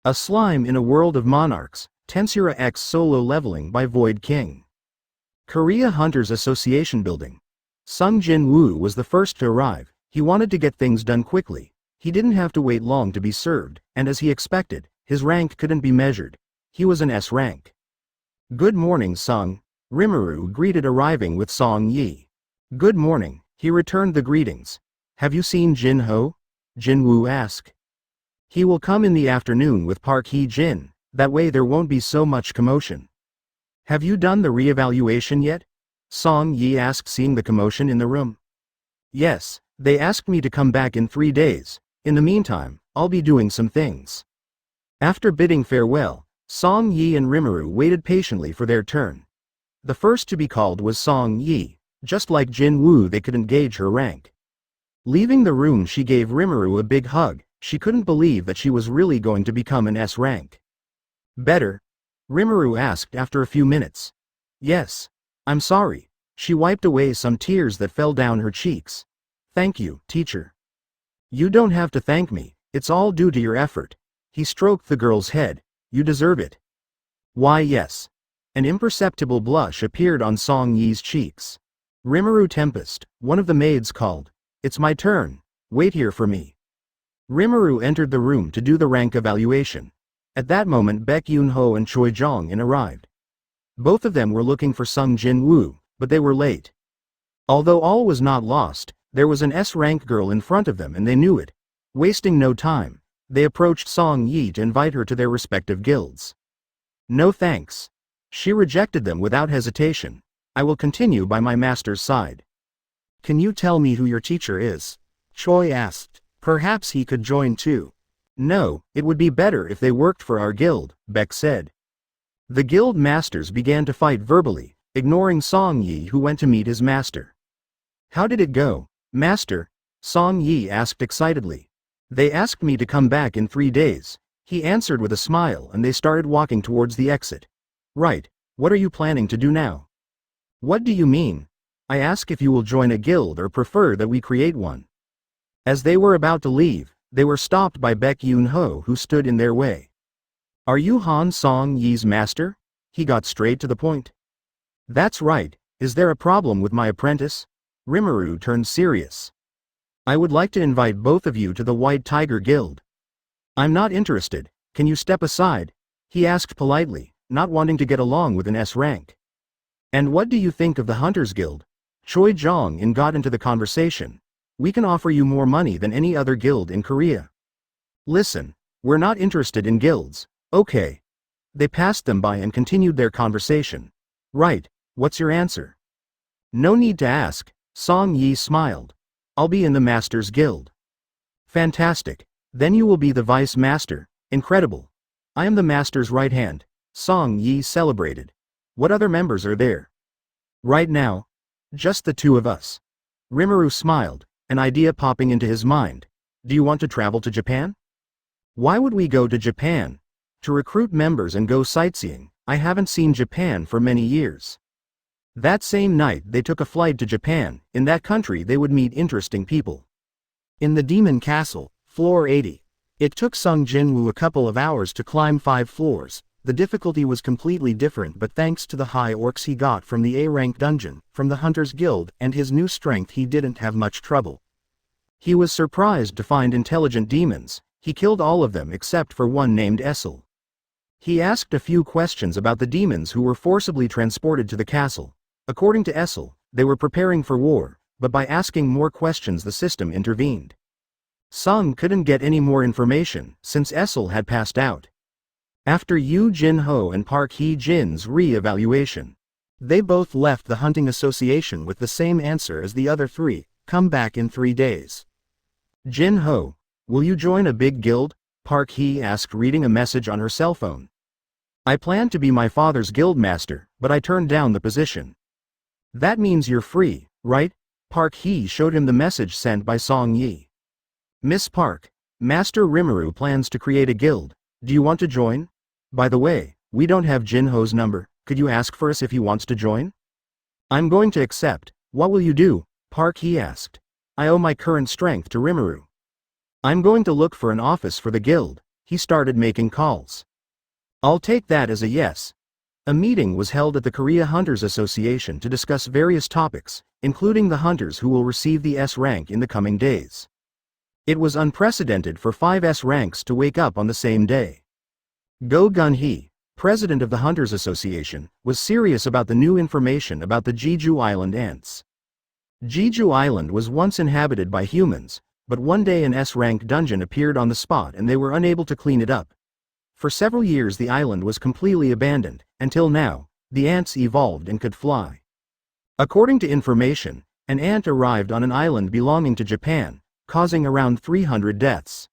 A slime in a world of monarchs, Tensura X solo leveling by Void King. Korea Hunters Association building. Sung Jin-woo was the first to arrive. He wanted to get things done quickly. He didn't have to wait long to be served, and as he expected, his rank couldn't be measured. He was an S rank. Good morning, Sung. Rimuru greeted arriving with Song Yi. Good morning, he returned the greetings. Have you seen Jin-ho? Jin-woo asked. He will come in the afternoon with Park Hee-jin, that way there won't be so much commotion. Have you done the re-evaluation yet? Song Yi asked, seeing the commotion in the room. Yes, they asked me to come back in 3 days. In the meantime, I'll be doing some things. After bidding farewell, Song Yi and Rimuru waited patiently for their turn. The first to be called was Song Yi. Just like Jin-woo, they couldn't gauge her rank. Leaving the room, she gave Rimuru a big hug. She couldn't believe that she was really going to become an S rank. Better? Rimuru asked after a few minutes. Yes. I'm sorry. She wiped away some tears that fell down her cheeks. Thank you, teacher. You don't have to thank me, it's all due to your effort. He stroked the girl's head. You deserve it. Why, yes. An imperceptible blush appeared on Song Yi's cheeks. Rimuru Tempest, one of the maids called. It's my turn. Wait here for me. Rimuru entered the room to do the rank evaluation. At that moment, Baek Yoon-ho and Choi Jong-in arrived. Both of them were looking for Sung Jin-woo, but they were late. Although all was not lost, there was an S-rank girl in front of them and they knew it. Wasting no time, they approached Song Yi to invite her to their respective guilds. No thanks. She rejected them without hesitation. I will continue by my master's side. Can you tell me who your teacher is? Choi asked. Perhaps he could join too. No, it would be better if they worked for our guild, Baek said. The guild masters began to fight verbally, ignoring Song Yi, who went to meet his master. How did it go, master? Song Yi asked excitedly. They asked me to come back in 3 days. He answered with a smile, and they started walking towards the exit. Right, what are you planning to do now? What do you mean? I ask if you will join a guild or prefer that we create one. As they were about to leave, they were stopped by Baek Yoon-ho, who stood in their way. Are you Han Song Yi's master? He got straight to the point. That's right. Is there a problem with my apprentice? Rimuru turned serious. I would like to invite both of you to the White Tiger Guild. I'm not interested. Can you step aside? He asked politely, not wanting to get along with an S rank. And what do you think of the Hunters Guild? Choi Jong-in got into the conversation. We can offer you more money than any other guild in Korea. Listen, we're not interested in guilds. Okay. They passed them by and continued their conversation. Right, what's your answer? No need to ask, Song Yi smiled. I'll be in the Master's Guild. Fantastic. Then you will be the Vice Master. Incredible. I am the Master's right hand. Song Yi celebrated. What other members are there? Right now? Just the 2 of us. Rimuru smiled, an idea popping into his mind. Do you want to travel to Japan? Why would we go to Japan? To recruit members and go sightseeing. I haven't seen Japan for many years. That same night they took a flight to Japan. In that country they would meet interesting people. In the Demon Castle, floor 80. It took Sung Jin-woo a couple of hours to climb 5 floors. The difficulty was completely different, but thanks to the high orcs he got from the A-rank dungeon, from the Hunters Guild, and his new strength, he didn't have much trouble. He was surprised to find intelligent demons. He killed all of them except for one named Essel. He asked a few questions about the demons who were forcibly transported to the castle. According to Essel, they were preparing for war, but by asking more questions the system intervened. Sung couldn't get any more information, since Essel had passed out. After Yoo Jin-ho and Park Hee-jin's re-evaluation, they both left the hunting association with the same answer as the other 3, come back in 3 days. Jin-ho, will you join a big guild? Park Hee asked, reading a message on her cell phone. I plan to be my father's guild master, but I turned down the position. That means you're free, right? Park Hee showed him the message sent by Song Yi. Miss Park, Master Rimuru plans to create a guild. Do you want to join? By the way, we don't have Jin-ho's number. Could you ask for us if he wants to join? I'm going to accept. What will you do? Park Hee asked. I owe my current strength to Rimuru. I'm going to look for an office for the guild. he started making calls. I'll take that as a yes. A meeting was held at the Korea Hunters Association to discuss various topics, including the hunters who will receive the S rank in the coming days. It was unprecedented for 5 S ranks to wake up on the same day. Go Gun-hee, president of the Hunters Association, was serious about the new information about the Jeju Island ants. Jeju Island was once inhabited by humans, but one day an S-rank dungeon appeared on the spot and they were unable to clean it up. For several years the island was completely abandoned, until now, the ants evolved and could fly. According to information, an ant arrived on an island belonging to Japan, causing around 300 deaths.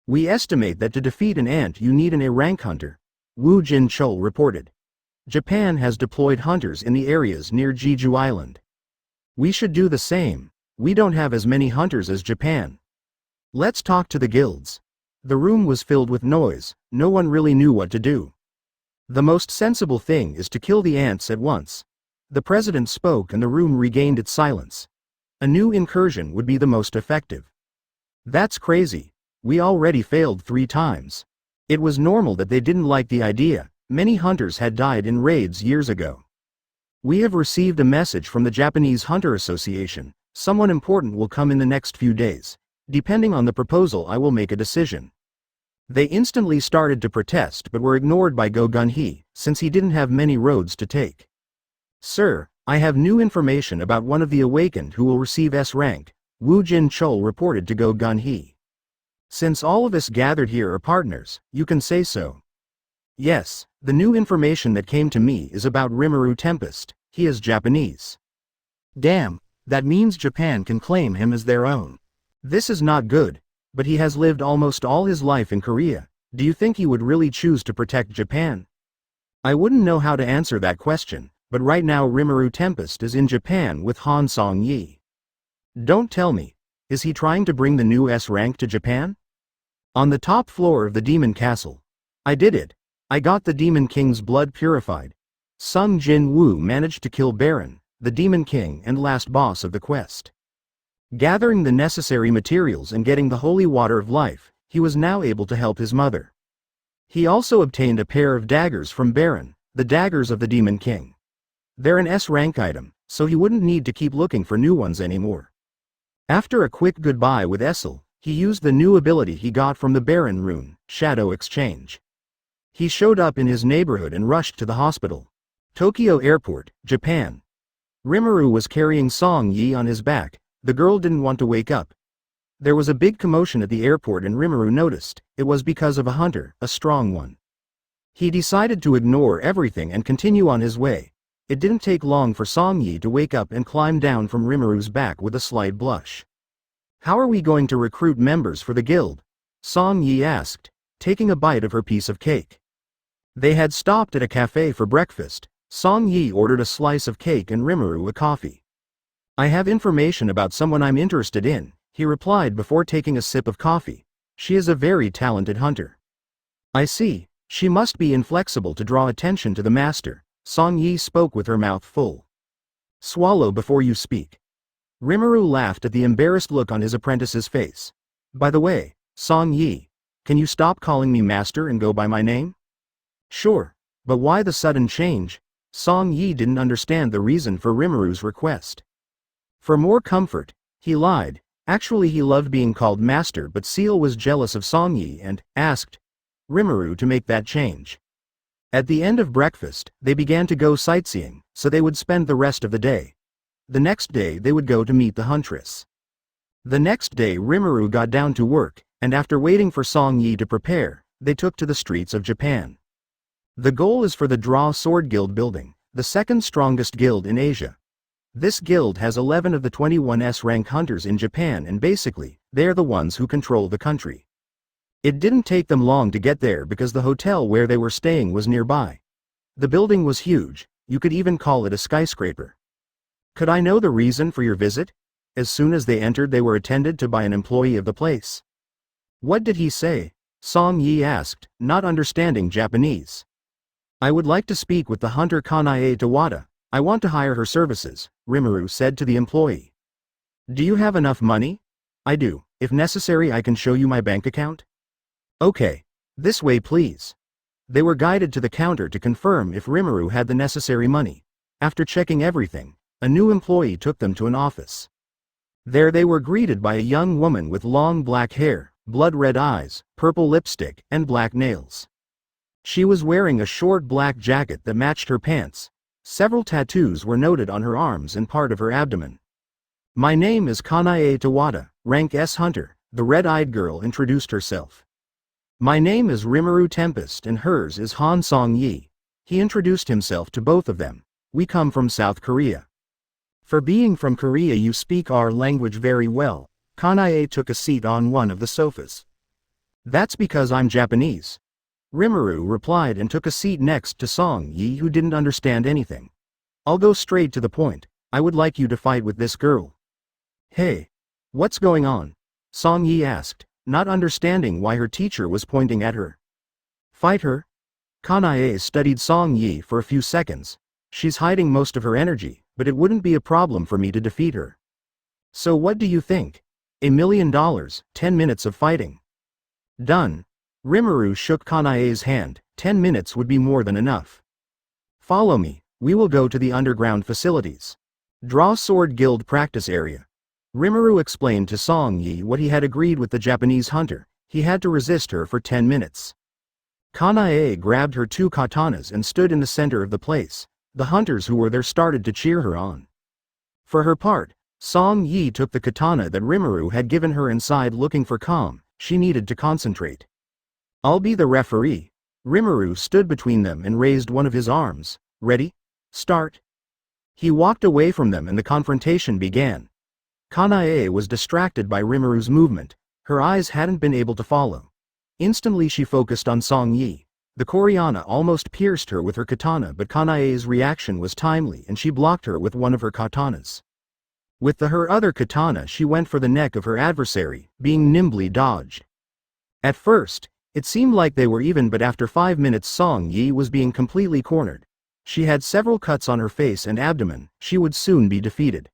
We estimate that to defeat an ant you need an A-rank hunter, Woo Jin-chol reported. Japan has deployed hunters in the areas near Jeju Island. We should do the same. We don't have as many hunters as Japan. Let's talk to the guilds. The room was filled with noise, no one really knew what to do. The most sensible thing is to kill the ants at once. The president spoke and the room regained its silence. A new incursion would be the most effective. That's crazy. We already failed 3 times. It was normal that they didn't like the idea. Many hunters had died in raids years ago. We have received a message from the Japanese Hunter Association. Someone important will come in the next few days. Depending on the proposal I will make a decision. They instantly started to protest but were ignored by Go Gun-hee, since he didn't have many roads to take. Sir, I have new information about one of the awakened who will receive S rank, Woo Jin-chol reported to Go Gun-hee. Since all of us gathered here are partners, you can say so. Yes, the new information that came to me is about Rimuru Tempest. He is Japanese. Damn, that means Japan can claim him as their own. This is not good, but he has lived almost all his life in Korea. Do you think he would really choose to protect Japan? I wouldn't know how to answer that question, but right now Rimuru Tempest is in Japan with Han Song-yi. Don't tell me, is he trying to bring the new S rank to Japan? On the top floor of the Demon Castle. I did it. I got the Demon King's blood purified. Sung Jin-woo managed to kill Baron, the Demon King and last boss of the quest. Gathering the necessary materials and getting the holy water of life, he was now able to help his mother. He also obtained a pair of daggers from Baron, the daggers of the Demon King. They're an S-rank item, so he wouldn't need to keep looking for new ones anymore. After a quick goodbye with Essel, he used the new ability he got from the Baron rune, Shadow Exchange. He showed up in his neighborhood and rushed to the hospital. Tokyo Airport, Japan. Rimuru was carrying Song-yi on his back. The girl didn't want to wake up. There was a big commotion at the airport and Rimuru noticed. It was because of a hunter, a strong one. He decided to ignore everything and continue on his way. It didn't take long for Song-yi to wake up and climb down from Rimuru's back with a slight blush. How are we going to recruit members for the guild? Song-yi asked, taking a bite of her piece of cake. They had stopped at a cafe for breakfast. Song-yi ordered a slice of cake and Rimuru a coffee. I have information about someone I'm interested in, he replied before taking a sip of coffee. She is a very talented hunter. I see, she must be inflexible to draw attention to the master. Song-yi spoke with her mouth full. Swallow before you speak. Rimuru laughed at the embarrassed look on his apprentice's face. By the way, Song-yi, can you stop calling me master and go by my name? Sure, but why the sudden change? Song-yi didn't understand the reason for Rimuru's request. For more comfort, he lied. Actually he loved being called master, but Seal was jealous of Song-yi and asked Rimuru to make that change. At the end of breakfast, they began to go sightseeing, so they would spend the rest of the day. The next day they would go to meet the huntress. The next day Rimuru got down to work, and after waiting for Song-yi to prepare, they took to the streets of Japan. The goal is for the Draw Sword Guild building, the second strongest guild in Asia. This guild has 11 of the 21 S-rank hunters in Japan and basically, they're the ones who control the country. It didn't take them long to get there because the hotel where they were staying was nearby. The building was huge, you could even call it a skyscraper. Could I know the reason for your visit? As soon as they entered they were attended to by an employee of the place. What did he say? Song-yi asked, not understanding Japanese. I would like to speak with the hunter Kanae Tawada. I want to hire her services, Rimuru said to the employee. Do you have enough money? I do. If necessary I can show you my bank account. Okay, This way please. They were guided to the counter to confirm if Rimuru had the necessary money. After checking everything, a new employee took them to an office. There they were greeted by a young woman with long black hair, blood-red eyes, purple lipstick, and black nails. She was wearing a short black jacket that matched her pants. Several tattoos were noted on her arms and part of her abdomen. My name is Kanae Tawada, rank S Hunter, the red-eyed girl introduced herself. My name is Rimuru Tempest and hers is Han Song-yi. He introduced himself to both of them. We come from South Korea. For being from Korea you speak our language very well. Kanae took a seat on one of the sofas. That's because I'm Japanese. Rimuru replied and took a seat next to Song-yi who didn't understand anything. I'll go straight to the point. I would like you to fight with this girl. Hey. What's going on? Song-yi asked, not understanding why her teacher was pointing at her. Fight her? Kanae studied Song-yi for a few seconds. She's hiding most of her energy, but it wouldn't be a problem for me to defeat her. So what do you think? $1 million, 10 minutes of fighting. Done. Rimuru shook Kanae's hand. 10 minutes would be more than enough. Follow me, we will go to the underground facilities. Draw Sword Guild practice area. Rimuru explained to Song-yi what he had agreed with the Japanese hunter. He had to resist her for 10 minutes. Kanae grabbed her 2 katanas and stood in the center of the place. The hunters who were there started to cheer her on. For her part, Song-yi took the katana that Rimuru had given her inside looking for calm. She needed to concentrate. I'll be the referee. Rimuru stood between them and raised one of his arms. Ready? Start. He walked away from them and the confrontation began. Kanae was distracted by Rimuru's movement. Her eyes hadn't been able to follow. Instantly she focused on Song-yi. The Koreana almost pierced her with her katana but Kanae's reaction was timely and she blocked her with one of her katanas. With her other katana she went for the neck of her adversary, being nimbly dodged. At first, it seemed like they were even but after 5 minutes Song-yi was being completely cornered. She had several cuts on her face and abdomen, she would soon be defeated.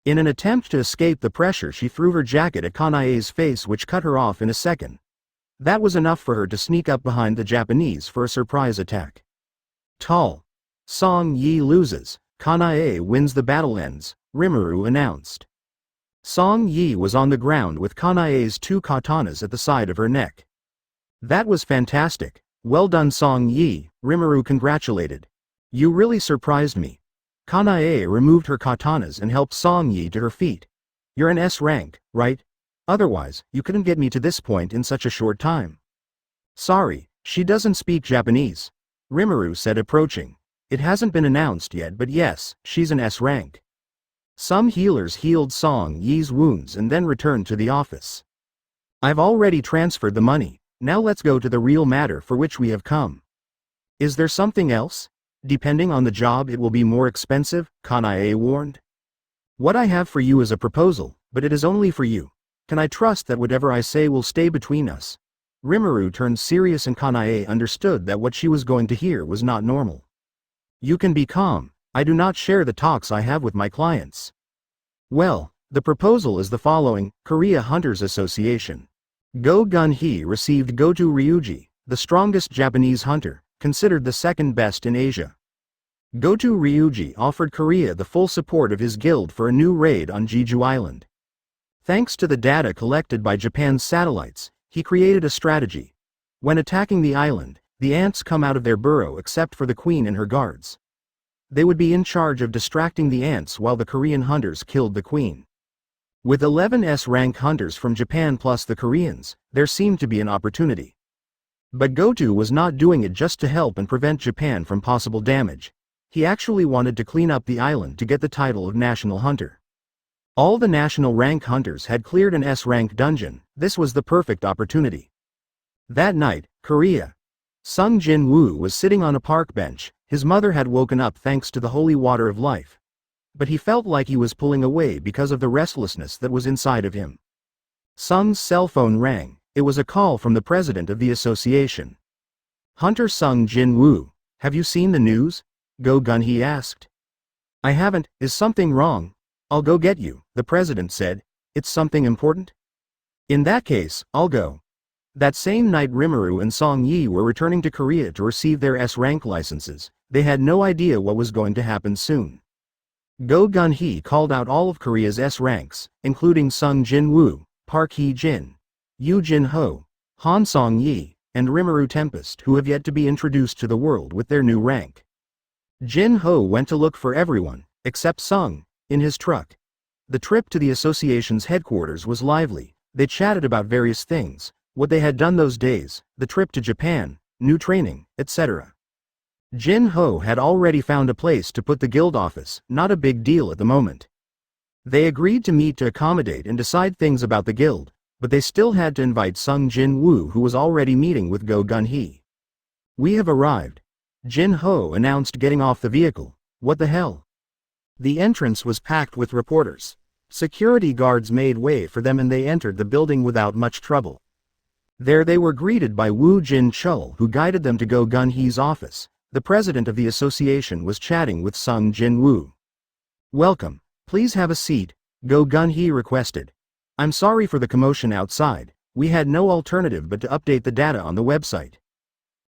In an attempt to escape the pressure she threw her jacket at Kanae's face which cut her off in a second. That was enough for her to sneak up behind the Japanese for a surprise attack. Tall. Song-yi loses, Kanae wins the battle ends, Rimuru announced. Song-yi was on the ground with Kanae's 2 katanas at the side of her neck. That was fantastic. Well done Song-yi, Rimuru congratulated. You really surprised me. Kanae removed her katanas and helped Song-yi to her feet. You're an S rank, right? Otherwise, you couldn't get me to this point in such a short time. Sorry, she doesn't speak Japanese. Rimuru said approaching. It hasn't been announced yet but yes, she's an S rank. Some healers healed Song-yi's wounds and then returned to the office. I've already transferred the money, now let's go to the real matter for which we have come. Is there something else? Depending on the job it will be more expensive, Kanae warned. What I have for you is a proposal, but it is only for you. Can I trust that whatever I say will stay between us? Rimuru turned serious and Kanae understood that what she was going to hear was not normal. You can be calm, I do not share the talks I have with my clients. Well, the proposal is the following, Korea Hunters Association. Go Gun-hee received Goto Ryuji, the strongest Japanese hunter, considered the second best in Asia. Goto Ryuji offered Korea the full support of his guild for a new raid on Jeju Island. Thanks to the data collected by Japan's satellites, he created a strategy. When attacking the island, the ants come out of their burrow except for the queen and her guards. They would be in charge of distracting the ants while the Korean hunters killed the queen. With 11 S-rank hunters from Japan plus the Koreans, there seemed to be an opportunity. But Goto was not doing it just to help and prevent Japan from possible damage. He actually wanted to clean up the island to get the title of National Hunter. All the national rank hunters had cleared an S-rank dungeon, this was the perfect opportunity. That night, Korea. Sung Jin-woo was sitting on a park bench, his mother had woken up thanks to the holy water of life. But he felt like he was pulling away because of the restlessness that was inside of him. Sung's cell phone rang, it was a call from the president of the association. Hunter Sung Jin-woo, have you seen the news? Go Gun-hee asked. I haven't, is something wrong? I'll go get you, the president said. It's something important? In that case, I'll go. That same night Rimuru and Song Yi were returning to Korea to receive their S-rank licenses. They had no idea what was going to happen soon. Go Gun-hee called out all of Korea's S ranks, including Sung Jin-woo, Park Hee-jin, Yoo Jin-ho, Han Song-yi, and Rimuru Tempest, who have yet to be introduced to the world with their new rank. Jin-ho went to look for everyone, except Sung, in his truck. The trip to the association's headquarters was lively. They chatted about various things, what they had done those days, the trip to Japan, new training, etc. Jin-ho had already found a place to put the guild office, not a big deal at the moment. They agreed to meet to accommodate and decide things about the guild, but they still had to invite Sung Jin-woo, who was already meeting with Go Gun-hee. "We have arrived," Jin-ho announced, getting off the vehicle. "What the hell?" The entrance was packed with reporters. Security guards made way for them and they entered the building without much trouble. There they were greeted by Woo Jin-chul, who guided them to Go Gun-hee's office. The president of the association was chatting with Sung Jin-woo. "Welcome. Please have a seat," Go Gun-hee requested. "I'm sorry for the commotion outside. We had no alternative but to update the data on the website."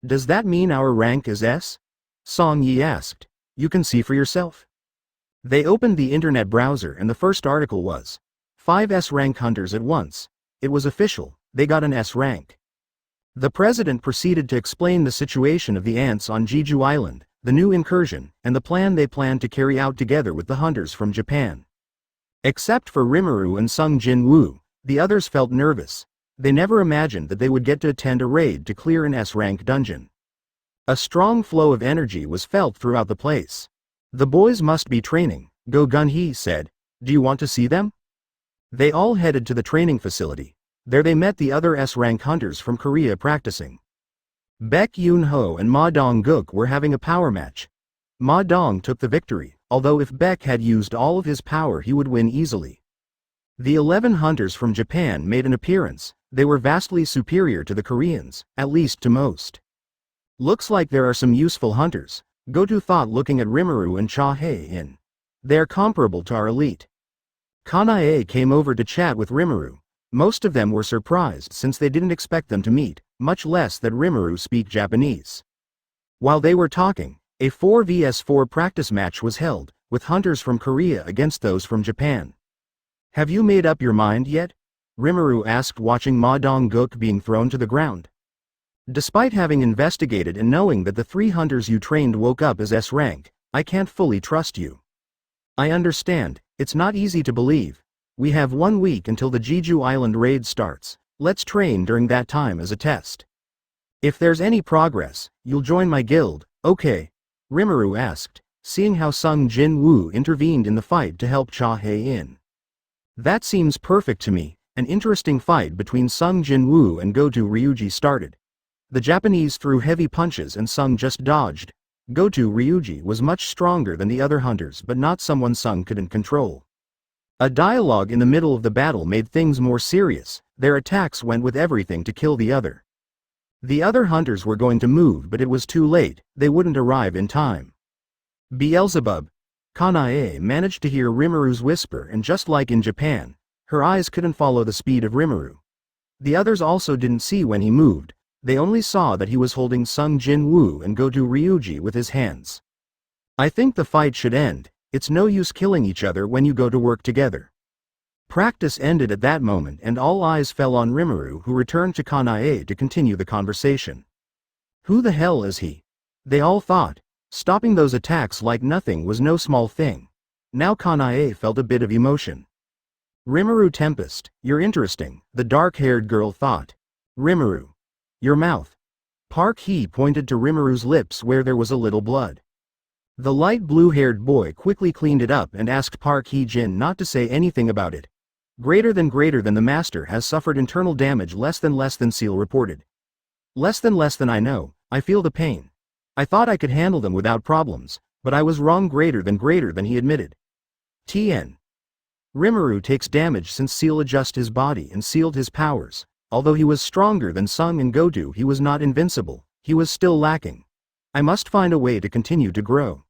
"Does that mean our rank is S?" Song Yi asked. "You can see for yourself." They opened the internet browser and the first article was 5 S-rank hunters at once. It was official, they got an S rank. The president proceeded to explain the situation of the ants on Jeju Island, the new incursion, and the plan they planned to carry out together with the hunters from Japan. Except for Rimuru and Sung Jin-woo, the others felt nervous. They never imagined that they would get to attend a raid to clear an S-rank dungeon. A strong flow of energy was felt throughout the place. "The boys must be training," Go Gun-hee said. "Do you want to see them?" They all headed to the training facility. There they met the other S-rank hunters from Korea practicing. Baek Yoon-ho and Ma Dong-guk were having a power match. Ma Dong took the victory, although if Baek had used all of his power he would win easily. The 11 hunters from Japan made an appearance. They were vastly superior to the Koreans, at least to most. "Looks like there are some useful hunters," Go-to thought, looking at Rimuru and Cha Hae-in. "They're comparable to our elite." Kanae came over to chat with Rimuru. Most of them were surprised since they didn't expect them to meet, much less that Rimuru speak Japanese. While they were talking, a 4 vs 4 practice match was held, with hunters from Korea against those from Japan. "Have you made up your mind yet?" Rimuru asked, watching Ma Dong-guk being thrown to the ground. "Despite having investigated and knowing that the 3 hunters you trained woke up as S rank, I can't fully trust you." "I understand, it's not easy to believe. We have 1 week until the Jeju Island raid starts. Let's train during that time as a test. If there's any progress, you'll join my guild, okay?" Rimuru asked, seeing how Sung Jin-woo intervened in the fight to help Cha Hae-in. "That seems perfect to me." An interesting fight between Sung Jin-woo and Goto Ryuji started. The Japanese threw heavy punches and Sung just dodged. Goto Ryuji was much stronger than the other hunters, but not someone Sung couldn't control. A dialogue in the middle of the battle made things more serious. Their attacks went with everything to kill the other. The other hunters were going to move, but it was too late. They wouldn't arrive in time. "Beelzebub!" Kanae managed to hear Rimuru's whisper, and just like in Japan, her eyes couldn't follow the speed of Rimuru. The others also didn't see when he moved. They only saw that he was holding Sung Jin-woo and Goto Ryuji with his hands. "I think the fight should end. It's no use killing each other when you go to work together." Practice ended at that moment and all eyes fell on Rimuru, who returned to Kanae to continue the conversation. "Who the hell is he?" they all thought. Stopping those attacks like nothing was no small thing. Now Kanae felt a bit of emotion. "Rimuru Tempest, you're interesting," the dark-haired girl thought. "Rimuru. Your mouth." Park Hee pointed to Rimuru's lips where there was a little blood. The light blue-haired boy quickly cleaned it up and asked Park Hee-jin not to say anything about it. Greater than the master has suffered internal damage less than Seal reported. Less than I know, I feel the pain. I thought I could handle them without problems, but I was wrong. Greater than he admitted. TN. Rimuru takes damage since Seal adjusted his body and sealed his powers. Although he was stronger than Sung and Goto, he was not invincible. He was still lacking. I must find a way to continue to grow.